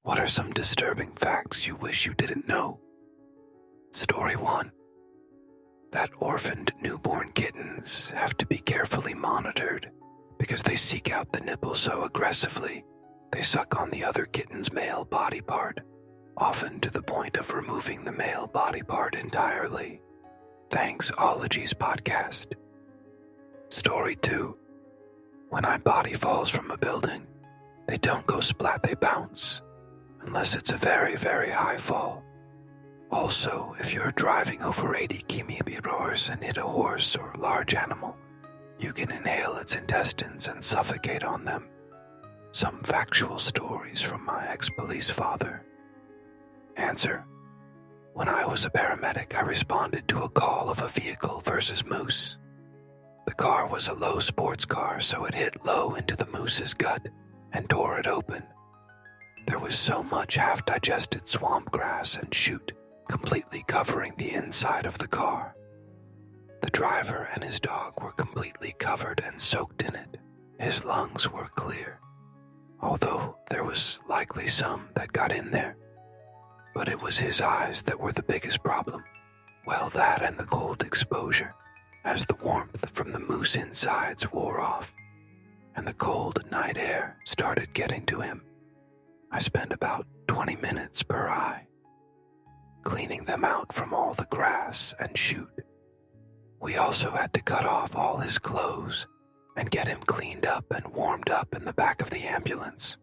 What are some disturbing facts you wish you didn't know? Story 1. That orphaned newborn kittens have to be carefully monitored because they seek out the nipple so aggressively they suck on the other kitten's male body part, often to the point of removing the male body part entirely. Thanks, Ologies Podcast. Story 2. When a body falls from a building, they don't go splat, they bounce, unless it's a very, very high fall. Also, if you're driving over 80 km/h and hit a horse or large animal, you can inhale its intestines and suffocate on them. Some factual stories from my ex-police father. Answer. When I was a paramedic, I responded to a call of a vehicle versus moose. The car was a low sports car, so it hit low into the moose's gut and tore it open. There was so much half-digested swamp grass and chute completely covering the inside of the car. The driver and his dog were completely covered and soaked in it. His lungs were clear, although there was likely some that got in there. But it was his eyes that were the biggest problem. Well, that and the cold exposure, as the warmth from the moose insides wore off, and the cold night air started getting to him. I spent about 20 minutes per eye, cleaning them out from all the grass and chute. We also had to cut off all his clothes and get him cleaned up and warmed up in the back of the ambulance.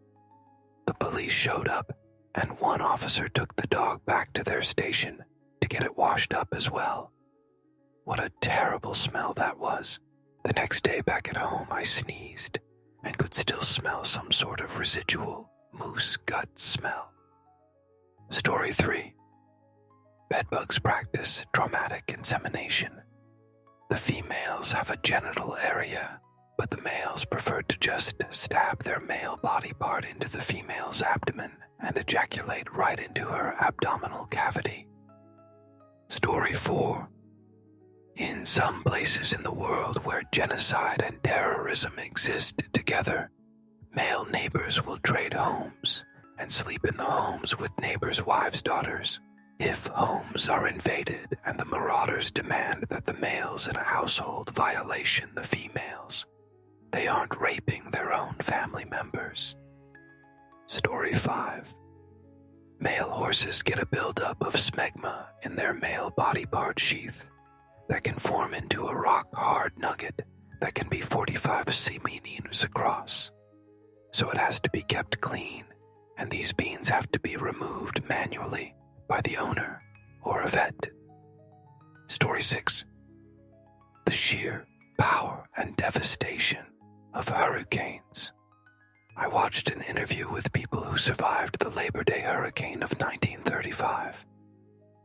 The police showed up, and one officer took the dog back to their station to get it washed up as well. What a terrible smell that was. The next day back at home, I sneezed and could still smell some sort of residual moose gut smell. Story 3. Bedbugs practice traumatic insemination. The females have a genital area, but the males prefer to just stab their male body part into the female's abdomen and ejaculate right into her abdominal cavity. Story 4. In some places in the world where genocide and terrorism exist together, male neighbors will trade homes and sleep in the homes with neighbors' wives' daughters. If homes are invaded and the marauders demand that the males in a household violation the females, they aren't raping their own family members. Story 5. Male horses get a buildup of smegma in their male body part sheath that can form into a rock-hard nugget that can be 45 centimeters across. So it has to be kept clean, and these beans have to be removed manually by the owner or a vet. Story 6. The sheer power and devastation of hurricanes. I watched an interview with people who survived the Labor Day hurricane of 1935.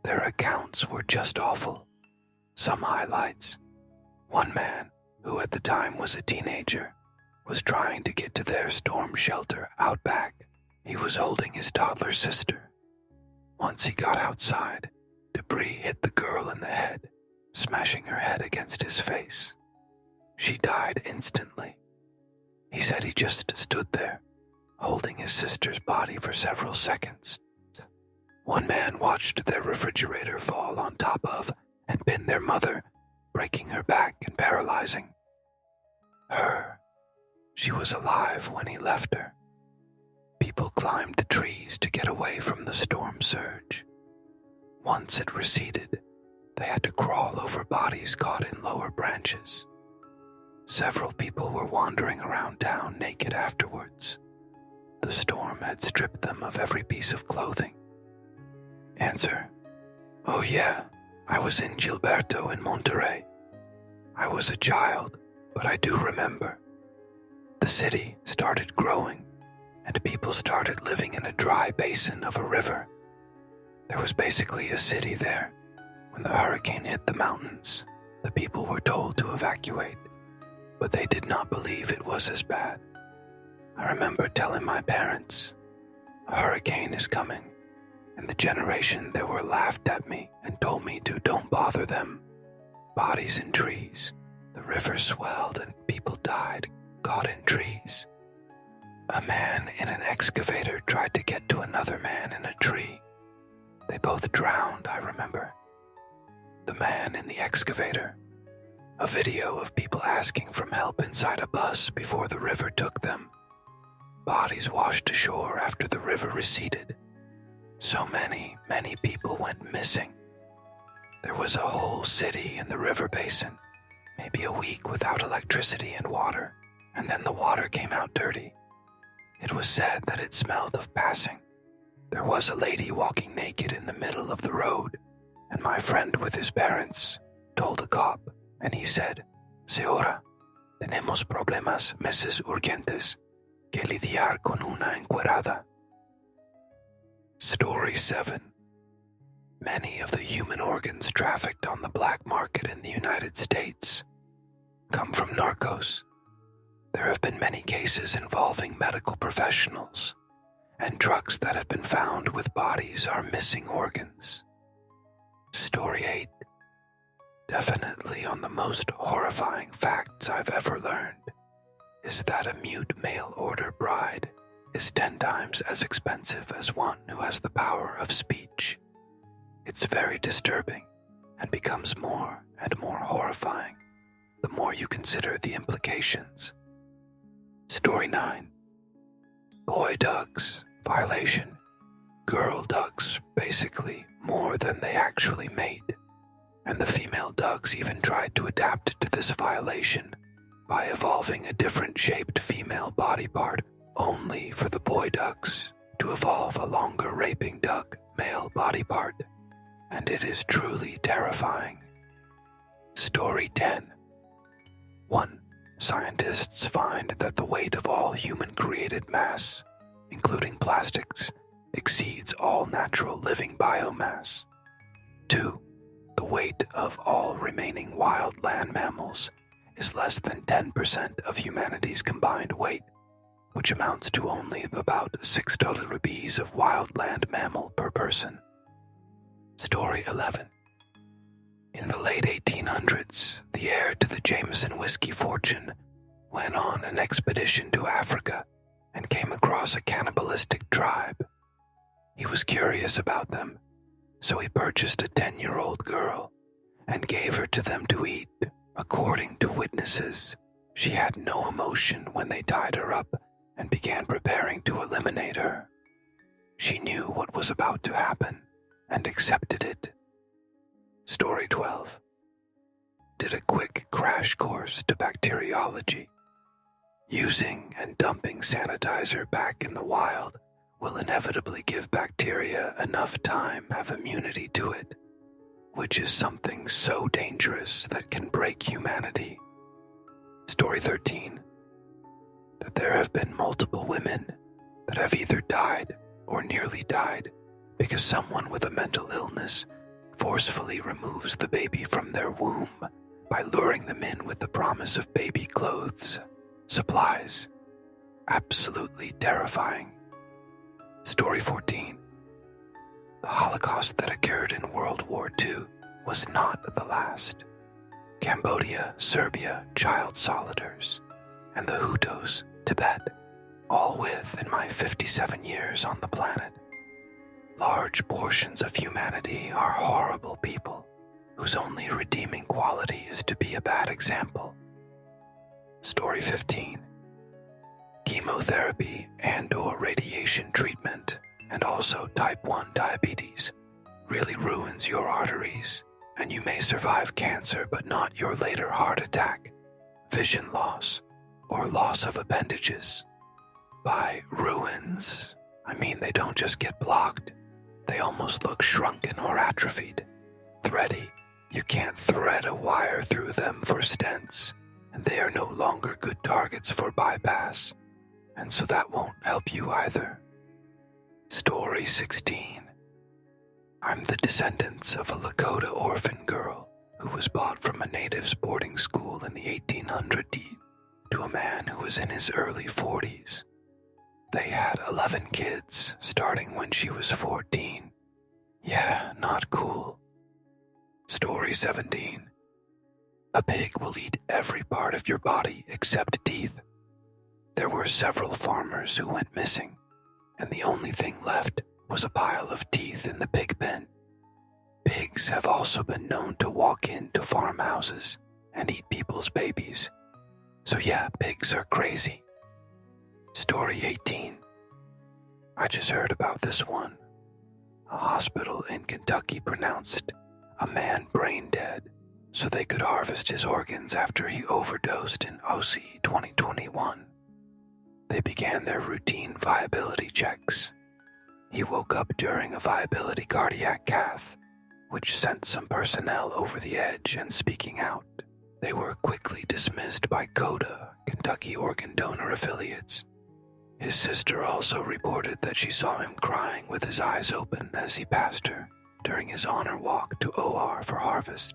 Their accounts were just awful. Some highlights. One man, who at the time was a teenager, was trying to get to their storm shelter out back. He was holding his toddler sister. Once he got outside, debris hit the girl in the head, smashing her head against his face. She died instantly. He said he just stood there, holding his sister's body for several seconds. One man watched their refrigerator fall on top of and pin their mother, breaking her back and paralyzing her. She was alive when he left her. People climbed the trees to get away from the storm surge. Once it receded, they had to crawl over bodies caught in lower branches. Several people were wandering around town naked afterwards. The storm had stripped them of every piece of clothing. Answer. Oh yeah, I was in Gilberto in Monterrey. I was a child, but I do remember. The city started growing, and people started living in a dry basin of a river. There was basically a city there. When the hurricane hit the mountains, the people were told to evacuate, but they did not believe it was as bad. I remember telling my parents, a hurricane is coming, and the generation that were laughed at me and told me to don't bother them. Bodies in trees, the river swelled and people died caught in trees. A man in an excavator tried to get to another man in a tree. They both drowned, I remember. The man in the excavator. A video of people asking for help inside a bus before the river took them. Bodies washed ashore after the river receded. So many people went missing. There was a whole city in the river basin, maybe a week without electricity and water, and then the water came out dirty. It was said that it smelled of passing. There was a lady walking naked in the middle of the road, and my friend with his parents told a cop, and he said, "Señora, tenemos problemas meses urgentes que lidiar con una encuerada." Story 7. Many of the human organs trafficked on the black market in the United States come from narcos. There have been many cases involving medical professionals, and drugs that have been found with bodies are missing organs. Story 8. Definitely on the most horrifying facts I've ever learned is that a mute mail-order bride is 10 times as expensive as one who has the power of speech. It's very disturbing and becomes more and more horrifying the more you consider the implications. Story 9. Boy ducks, violation. Girl ducks, basically more than they actually made. And the female ducks even tried to adapt to this violation by evolving a different shaped female body part only for the boy ducks to evolve a longer raping duck male body part. And it is truly terrifying. Story 10. 1. Scientists find that the weight of all human-created mass, including plastics, exceeds all natural living biomass. 2. The weight of all remaining wild land mammals is less than 10% of humanity's combined weight, which amounts to only about 6 rupees of wild land mammal per person. Story 11. In the late 1800s, the heir to the Jameson whiskey fortune went on an expedition to Africa and came across a cannibalistic tribe. He was curious about them, so he purchased a 10-year-old girl and gave her to them to eat. According to witnesses, she had no emotion when they tied her up and began preparing to eliminate her. She knew what was about to happen and accepted it. Story 12. Did a quick crash course to bacteriology. Using and dumping sanitizer back in the wild will inevitably give bacteria enough time have immunity to it, which is something so dangerous that can break humanity. Story 13. That there have been multiple women that have either died or nearly died because someone with a mental illness forcefully removes the baby from their womb by luring them in with the promise of baby clothes, supplies. Absolutely terrifying. Story 14. The Holocaust that occurred in World War II was not the last. Cambodia, Serbia, child solidars, and the Hutus, Tibet, all within my 57 years on the planet. Large portions of humanity are horrible people whose only redeeming quality is to be a bad example. Story 15. Chemotherapy and/or radiation treatment, and also type 1 diabetes, really ruins your arteries, and you may survive cancer but not your later heart attack, vision loss, or loss of appendages. By ruins, I mean they don't just get blocked. They almost look shrunken or atrophied. Thready, you can't thread a wire through them for stents, and they are no longer good targets for bypass, and so that won't help you either. Story 16. I'm the descendants of a Lakota orphan girl who was bought from a native's boarding school in the 1800s to a man who was in his early 40s. They had 11 kids, starting when she was 14. Yeah, not cool. Story 17. A pig will eat every part of your body except teeth. There were several farmers who went missing, and the only thing left was a pile of teeth in the pig pen. Pigs have also been known to walk into farmhouses and eat people's babies. So yeah, pigs are crazy. Story 18. I just heard about this one. A hospital in Kentucky pronounced a man brain dead so they could harvest his organs after he overdosed in OC 2021. They began their routine viability checks. He woke up during a viability cardiac cath, which sent some personnel over the edge and speaking out. They were quickly dismissed by CODA, Kentucky Organ Donor Affiliates. His sister also reported that she saw him crying with his eyes open as he passed her during his honor walk to OR for harvest.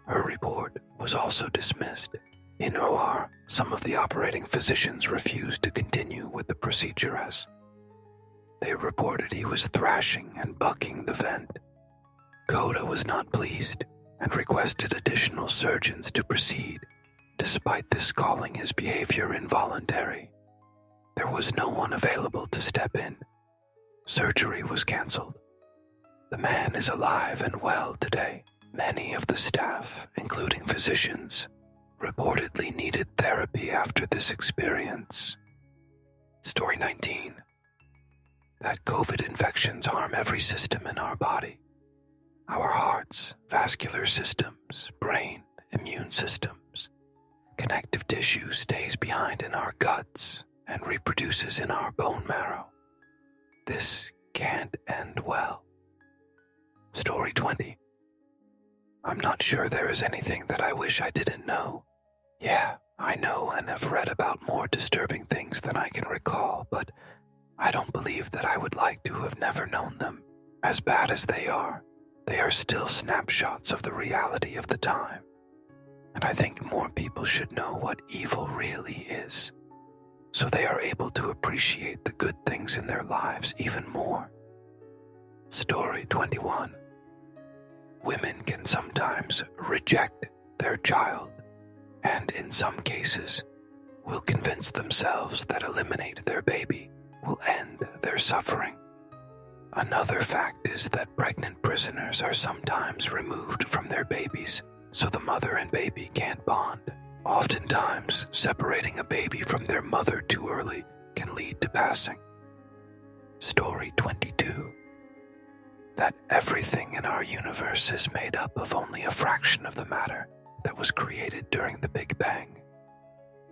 Her report was also dismissed. In OR, some of the operating physicians refused to continue with the procedure as they reported he was thrashing and bucking the vent. CODA was not pleased and requested additional surgeons to proceed, despite this calling his behavior involuntary. There was no one available to step in. Surgery was canceled. The man is alive and well today. Many of the staff, including physicians, reportedly needed therapy after this experience. Story 19. That COVID infections harm every system in our body. Our hearts, vascular systems, brain, immune systems. Connective tissue stays behind in our guts and reproduces in our bone marrow. This can't end well. Story 20. I'm not sure there is anything that I wish I didn't know. Yeah, I know and have read about more disturbing things than I can recall, but I don't believe that I would like to have never known them. As bad as they are still snapshots of the reality of the time. And I think more people should know what evil really is, so they are able to appreciate the good things in their lives even more. Story 21. Women can sometimes reject their child, and in some cases, will convince themselves that eliminate their baby will end their suffering. Another fact is that pregnant prisoners are sometimes removed from their babies so the mother and baby can't bond. Oftentimes, separating a baby from their mother too early can lead to passing. Story 22. That everything in our universe is made up of only a fraction of the matter that was created during the Big Bang.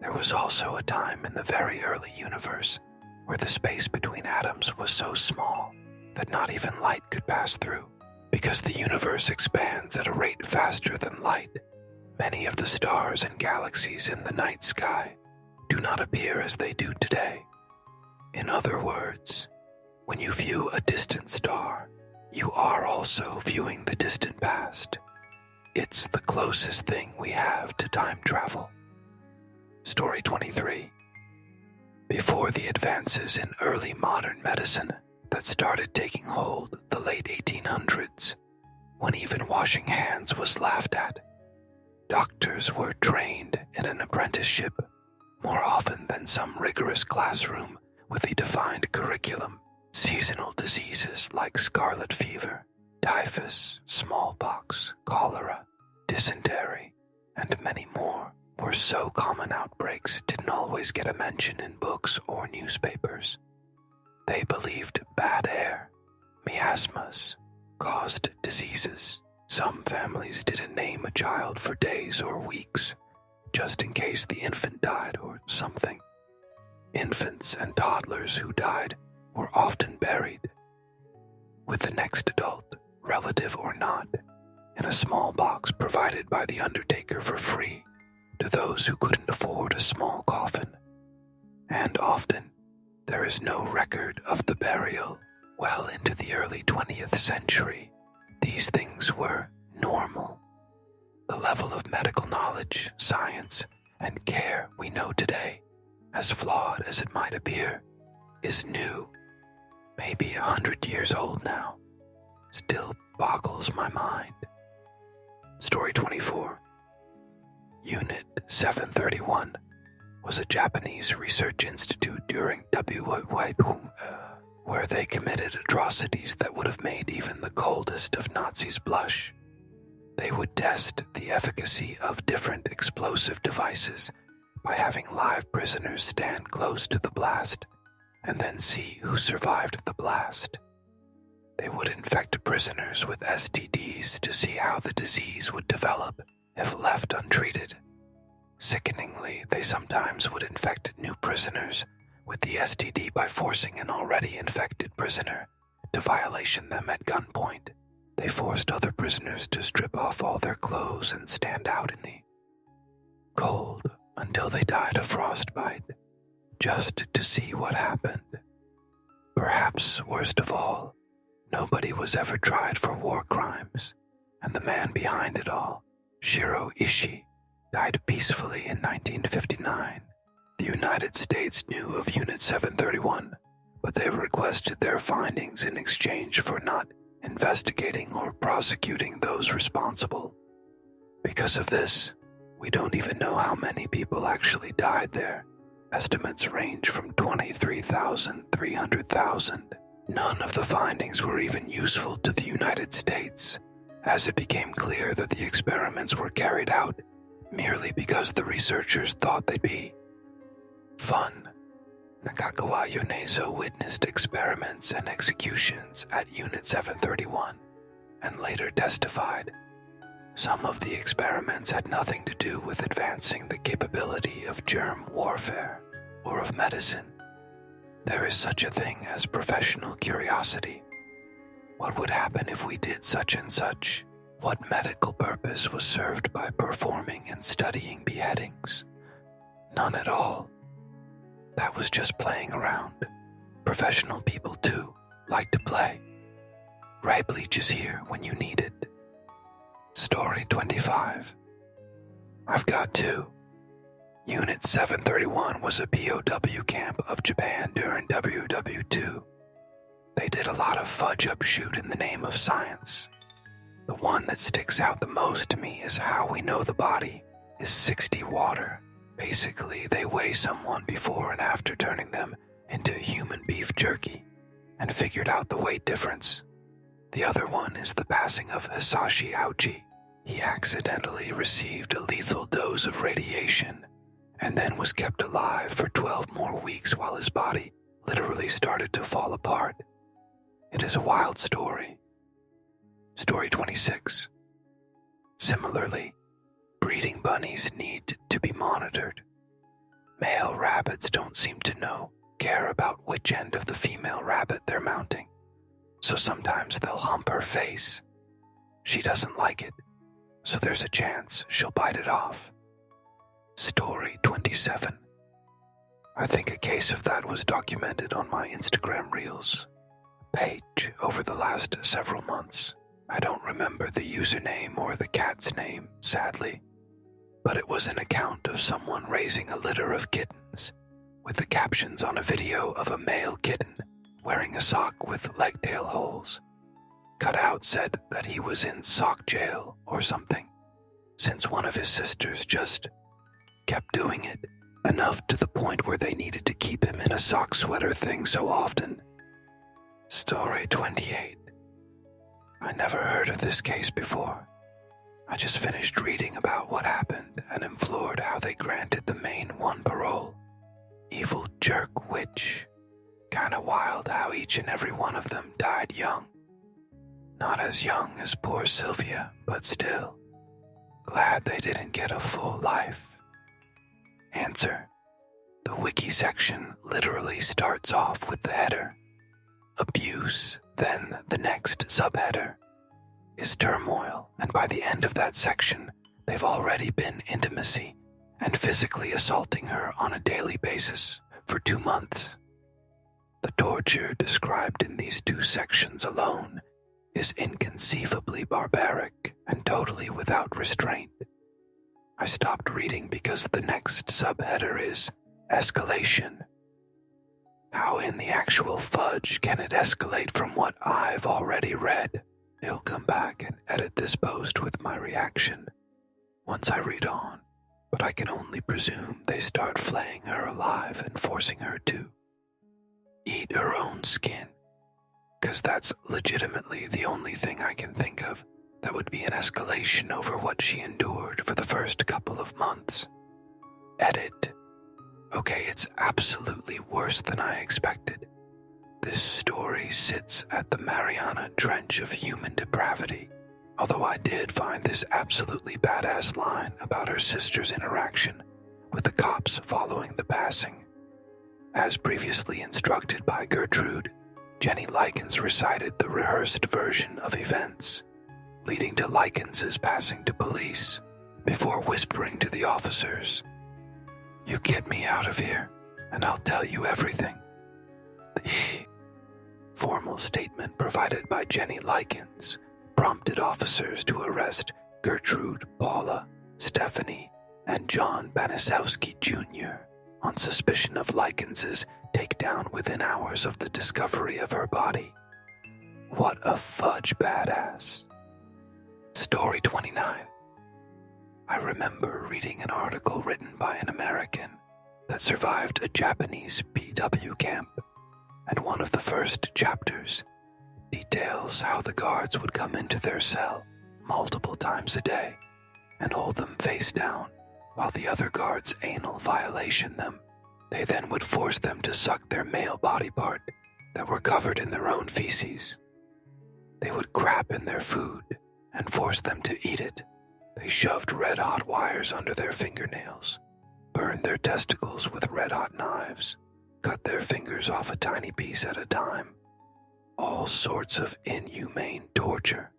There was also a time in the very early universe where the space between atoms was so small that not even light could pass through. Because the universe expands at a rate faster than light, many of the stars and galaxies in the night sky do not appear as they do today. In other words, when you view a distant star, you are also viewing the distant past. It's the closest thing we have to time travel. Story 23. Before the advances in early modern medicine that started taking hold the late 1800s, when even washing hands was laughed at, doctors were trained in an apprenticeship more often than some rigorous classroom with a defined curriculum. Seasonal diseases like scarlet fever, typhus, smallpox, cholera, dysentery, and many more were so common outbreaks didn't always get a mention in books or newspapers. They believed bad air, miasmas, caused diseases. Some families didn't name a child for days or weeks, just in case the infant died or something. Infants and toddlers who died were often buried, with the next adult, relative or not, in a small box provided by the undertaker for free to those who couldn't afford a small coffin. And often, there is no record of the burial. Well into the early 20th century, these things were normal. The level of medical knowledge, science, and care we know today, as flawed as it might appear, is new. Maybe 100 years old now. Still boggles my mind. Story 24. Unit 731. was a Japanese research institute during where they committed atrocities that would have made even the coldest of Nazis blush. They would test the efficacy of different explosive devices by having live prisoners stand close to the blast and then see who survived the blast. They would infect prisoners with STDs to see how the disease would develop if left untreated. Sickeningly, they sometimes would infect new prisoners with the STD by forcing an already infected prisoner to violation them at gunpoint. They forced other prisoners to strip off all their clothes and stand out in the cold until they died of frostbite, just to see what happened. Perhaps worst of all, nobody was ever tried for war crimes, and the man behind it all, Shiro Ishii, died peacefully in 1959. The United States knew of Unit 731, but they requested their findings in exchange for not investigating or prosecuting those responsible. Because of this, we don't even know how many people actually died there. Estimates range from 23,000 to 300,000. None of the findings were even useful to the United States, as it became clear that the experiments were carried out merely because the researchers thought they'd be fun. Nakagawa Yonezo witnessed experiments and executions at Unit 731 and later testified. Some of the experiments had nothing to do with advancing the capability of germ warfare or of medicine. There is such a thing as professional curiosity. What would happen if we did such and such? What medical purpose was served by performing and studying beheadings? None at all. That was just playing around. Professional people, too, like to play. Ray Bleach is here when you need it. Story 25. I've got two. Unit 731 was a POW camp of Japan during WW2. They did a lot of fudge upshoot in the name of science. The one that sticks out the most to me is how we know the body is 60 water. Basically, they weigh someone before and after turning them into human beef jerky and figured out the weight difference. The other one is the passing of Hisashi Aochi. He accidentally received a lethal dose of radiation and then was kept alive for 12 more weeks while his body literally started to fall apart. It is a wild story. Story 26. Similarly, breeding bunnies need to be monitored. Male rabbits don't seem to care about which end of the female rabbit they're mounting, so sometimes they'll hump her face. She doesn't like it, so there's a chance she'll bite it off. Story 27. I think a case of that was documented on my Instagram Reels page over the last several months. I don't remember the username or the cat's name, sadly, but it was an account of someone raising a litter of kittens, with the captions on a video of a male kitten wearing a sock with leg tail holes. Cutout said that he was in sock jail or something, since one of his sisters just kept doing it, enough to the point where they needed to keep him in a sock sweater thing so often. Story 28. I never heard of this case before. I just finished reading about what happened and am floored how they granted the main one parole. Evil jerk witch. Kinda wild how each and every one of them died young. Not as young as poor Sylvia, but still. Glad they didn't get a full life. Answer. The wiki section literally starts off with the header. Abuse, then the next subheader is turmoil, and by the end of that section, they've already been intimacy and physically assaulting her on a daily basis for 2 months. The torture described in these 2 sections alone is inconceivably barbaric and totally without restraint. I stopped reading because the next subheader is escalation. How in the actual fudge can it escalate from what I've already read? I'll come back and edit this post with my reaction once I read on. but I can only presume they start flaying her alive and forcing her to eat her own skin, because that's legitimately the only thing I can think of that would be an escalation over what she endured for the first couple of months. Edit. Okay, it's absolutely worse than I expected. This story sits at the Mariana Trench of human depravity, although I did find this absolutely badass line about her sister's interaction with the cops following the passing. As previously instructed by Gertrude, Jenny Likens recited the rehearsed version of events, leading to Likens' passing to police, before whispering to the officers, "You get me out of here, and I'll tell you everything." The formal statement provided by Jenny Likens prompted officers to arrest Gertrude, Paula, Stephanie, and John Banisowski Jr. on suspicion of Likens' takedown within hours of the discovery of her body. What a fudge badass. Story 29. I remember reading an article written by an American that survived a Japanese PW camp, and one of the first chapters details how the guards would come into their cell multiple times a day and hold them face down while the other guards anal violation them. They then would force them to suck their male body part that were covered in their own feces. They would crap in their food and force them to eat it. They shoved red-hot wires under their fingernails, burned their testicles with red-hot knives, cut their fingers off a tiny piece at a time. All sorts of inhumane torture.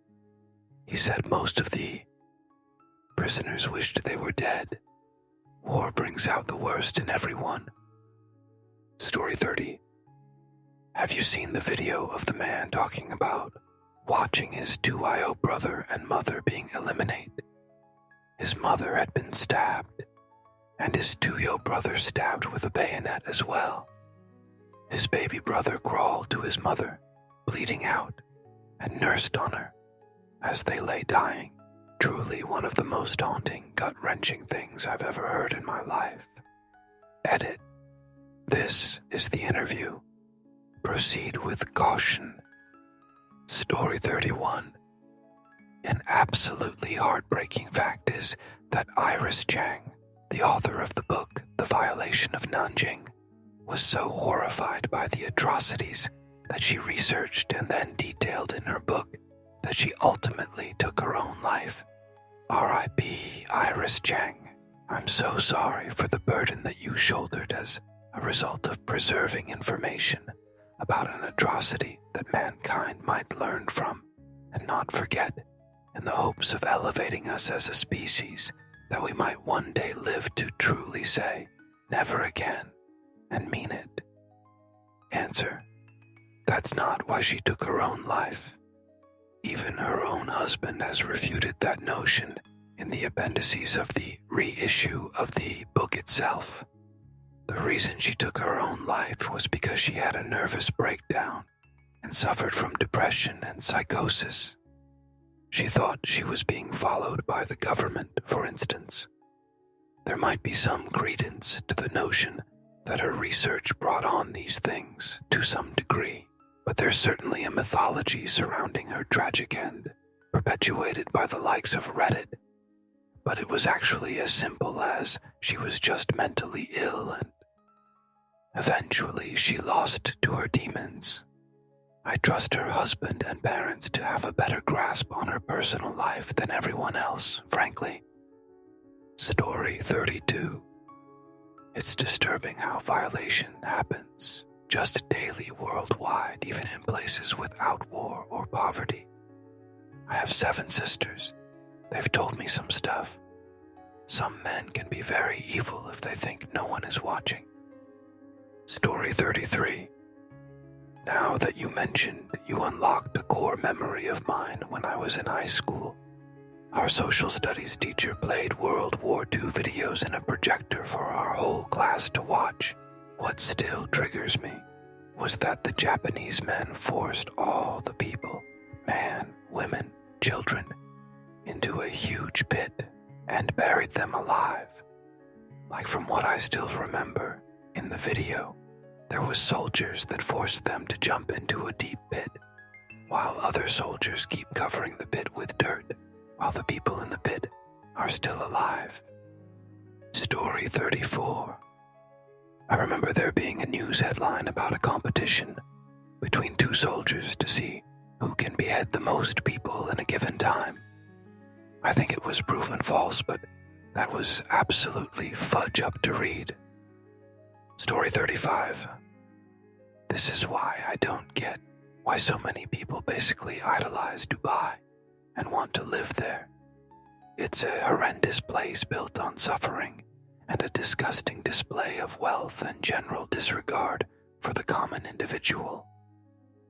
He said most of the prisoners wished they were dead. War brings out the worst in everyone. Story 30. Have you seen the video of the man talking about watching his 2IO brother and mother being eliminated? His mother had been stabbed, and his 2IO brother stabbed with a bayonet as well. His baby brother crawled to his mother, bleeding out, and nursed on her as they lay dying. Truly one of the most haunting, gut-wrenching things I've ever heard in my life. Edit. This is the interview. Proceed with caution. Story 31. An absolutely heartbreaking fact is that Iris Chang, the author of the book The Violation of Nanjing, was so horrified by the atrocities that she researched and then detailed in her book that she ultimately took her own life. R.I.P. Iris Chang. I'm so sorry for the burden that you shouldered as a result of preserving information about an atrocity that mankind might learn from and not forget, in the hopes of elevating us as a species that we might one day live to truly say, never again, and mean it. Answer. That's not why she took her own life. Even her own husband has refuted that notion in the appendices of the reissue of the book itself. The reason she took her own life was because she had a nervous breakdown and suffered from depression and psychosis. She thought she was being followed by the government, for instance. There might be some credence to the notion that her research brought on these things to some degree, but there's certainly a mythology surrounding her tragic end, perpetuated by the likes of Reddit. But it was actually as simple as she was just mentally ill and eventually she lost to her demons. I trust her husband and parents to have a better grasp on her personal life than everyone else, frankly. Story 32. It's disturbing how violation happens just daily worldwide, even in places without war or poverty. I have 7 sisters. They've told me some stuff. Some men can be very evil if they think no one is watching. Story 33. Now that you mentioned, you unlocked a core memory of mine when I was in high school. Our social studies teacher played World War II videos in a projector for our whole class to watch. What still triggers me was that the Japanese men forced all the people, man, women, children, into a huge pit and buried them alive Like from what I still remember, in the video, there was soldiers that forced them to jump into a deep pit, while other soldiers keep covering the pit with dirt, while the people in the pit are still alive. Story 34. I remember there being a news headline about a competition between two soldiers to see who can behead the most people in a given time. I think it was proven false, but that was absolutely fudge up to read. Story 35. This is why I don't get why so many people basically idolize Dubai and want to live there. It's a horrendous place built on suffering and a disgusting display of wealth and general disregard for the common individual.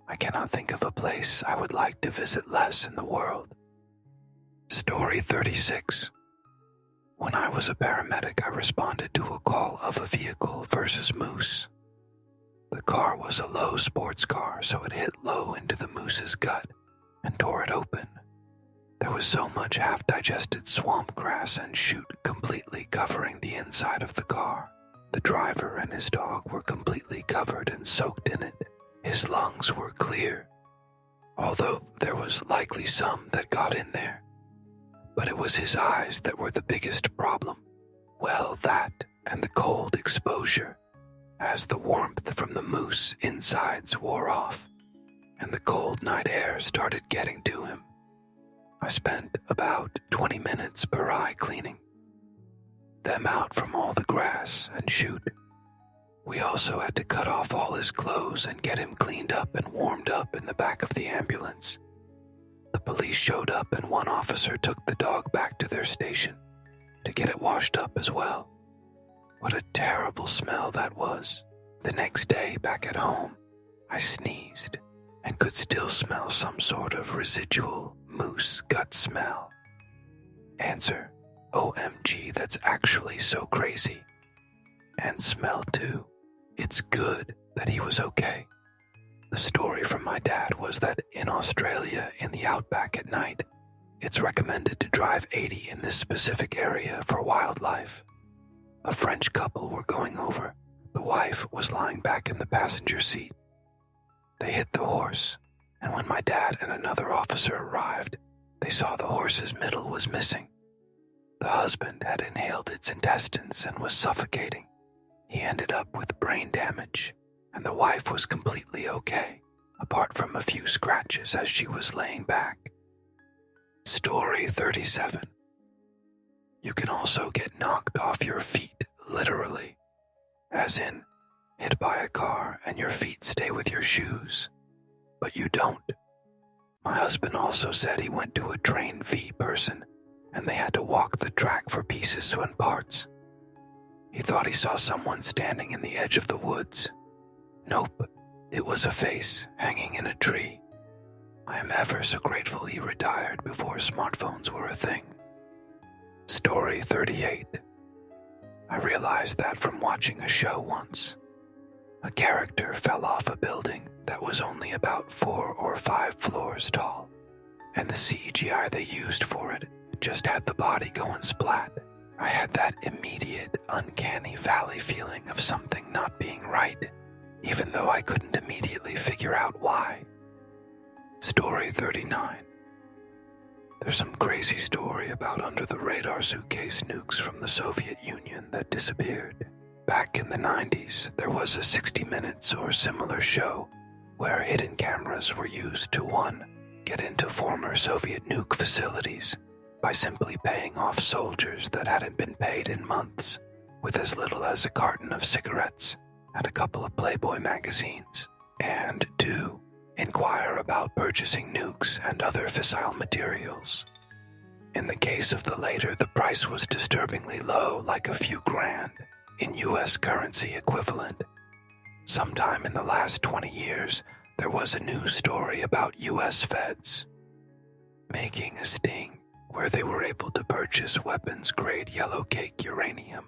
I cannot think of a place I would like to visit less in the world. Story 36. When I was a paramedic, I responded to a call of a vehicle versus moose. The car was a low sports car, so it hit low into the moose's gut and tore it open. There was so much half-digested swamp grass and shoot completely covering the inside of the car. The driver and his dog were completely covered and soaked in it. His lungs were clear, although there was likely some that got in there. But it was his eyes that were the biggest problem. Well, that and the cold exposure, as the warmth from the moose insides wore off, and the cold night air started getting to him. I spent about 20 minutes per eye cleaning them out from all the grass and shoot. We also had to cut off all his clothes and get him cleaned up and warmed up in the back of the ambulance. The police showed up and one officer took the dog back to their station to get it washed up as well. What a terrible smell that was. The next day, back at home, I sneezed and could still smell some sort of residual moose gut smell. Answer: OMG, that's actually so crazy. And smell too. It's good that he was okay. The story from my dad was that in Australia, in the outback at night, it's recommended to drive 80 in this specific area for wildlife. A French couple were going over. The wife was lying back in the passenger seat. They hit the horse, and when my dad and another officer arrived, they saw the horse's middle was missing. The husband had inhaled its intestines and was suffocating. He ended up with brain damage, and the wife was completely okay, apart from a few scratches as she was laying back. Story 37. You can also get knocked off your feet, literally, as in, hit by a car and your feet stay with your shoes, but you don't. My husband also said he went to a trained V person and they had to walk the track for pieces and parts. He thought he saw someone standing in the edge of the woods. Nope, it was a face hanging in a tree. I am ever so grateful he retired before smartphones were a thing. Story 38. I realized that from watching a show once. A character fell off a building that was only about 4 or 5 floors tall, and the CGI they used for it just had the body going splat. I had that immediate, uncanny valley feeling of something not being right, even though I couldn't immediately figure out why. Story 39. There's some crazy story about under-the-radar suitcase nukes from the Soviet Union that disappeared. Back in the 90s, there was a 60 Minutes or similar show where hidden cameras were used to 1. Get into former Soviet nuke facilities by simply paying off soldiers that hadn't been paid in months with as little as a carton of cigarettes and a couple of Playboy magazines, and 2. Inquire about purchasing nukes and other fissile materials. In the case of the later, the price was disturbingly low, like a few grand, in US currency equivalent. Sometime in the last 20 years, there was a news story about US feds making a sting where they were able to purchase weapons-grade yellow cake uranium.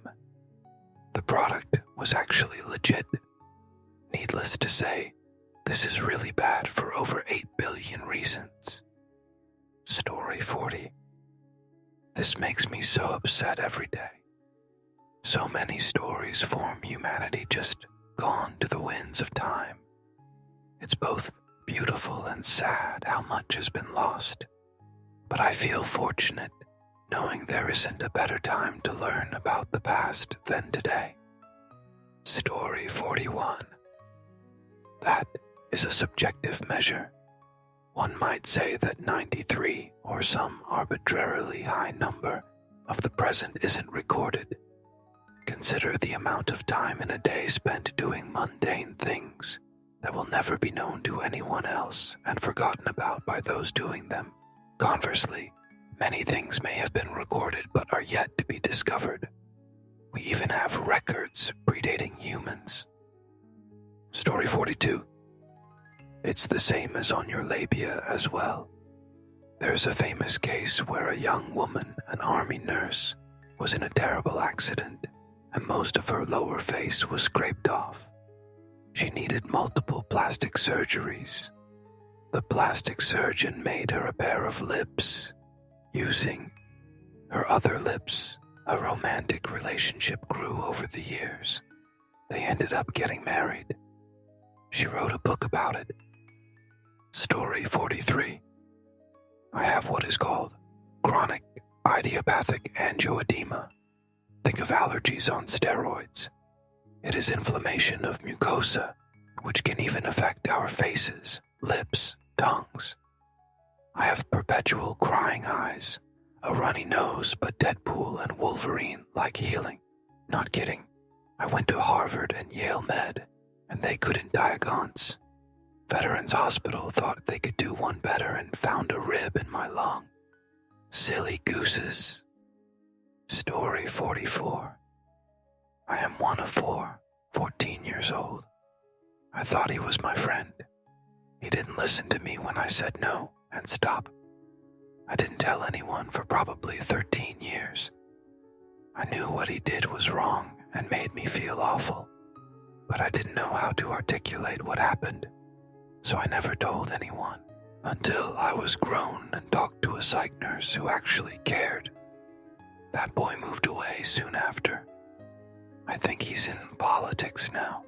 The product was actually legit. Needless to say, this is really bad for over 8 billion reasons. Story 40. This makes me so upset every day. So many stories form humanity just gone to the winds of time. It's both beautiful and sad how much has been lost, but I feel fortunate knowing there isn't a better time to learn about the past than today. Story 41. That is a subjective measure. One might say that 93 or some arbitrarily high number of the present isn't recorded. Consider the amount of time in a day spent doing mundane things that will never be known to anyone else and forgotten about by those doing them. Conversely, many things may have been recorded but are yet to be discovered. We even have records predating humans. Story 42. It's the same as on your labia as well. There's a famous case where a young woman, an army nurse, was in a terrible accident and most of her lower face was scraped off. She needed multiple plastic surgeries. The plastic surgeon made her a pair of lips. Using her other lips, a romantic relationship grew over the years. They ended up getting married. She wrote a book about it. Story 43. I have what is called chronic idiopathic angioedema. Think of allergies on steroids. It is inflammation of mucosa, which can even affect our faces, lips, tongues. I have perpetual crying eyes, a runny nose, but Deadpool and Wolverine like healing. Not kidding. I went to Harvard and Yale Med, and they couldn't diagnose. Veterans Hospital thought they could do one better and found a rib in my lung. Silly gooses. Story 44. I am one of 4, 14 years old. I thought he was my friend. He didn't listen to me when I said no and stop. I didn't tell anyone for probably 13 years. I knew what he did was wrong and made me feel awful, but I didn't know how to articulate what happened, so I never told anyone until I was grown and talked to a psych nurse who actually cared. That boy moved away soon after. I think he's in politics now.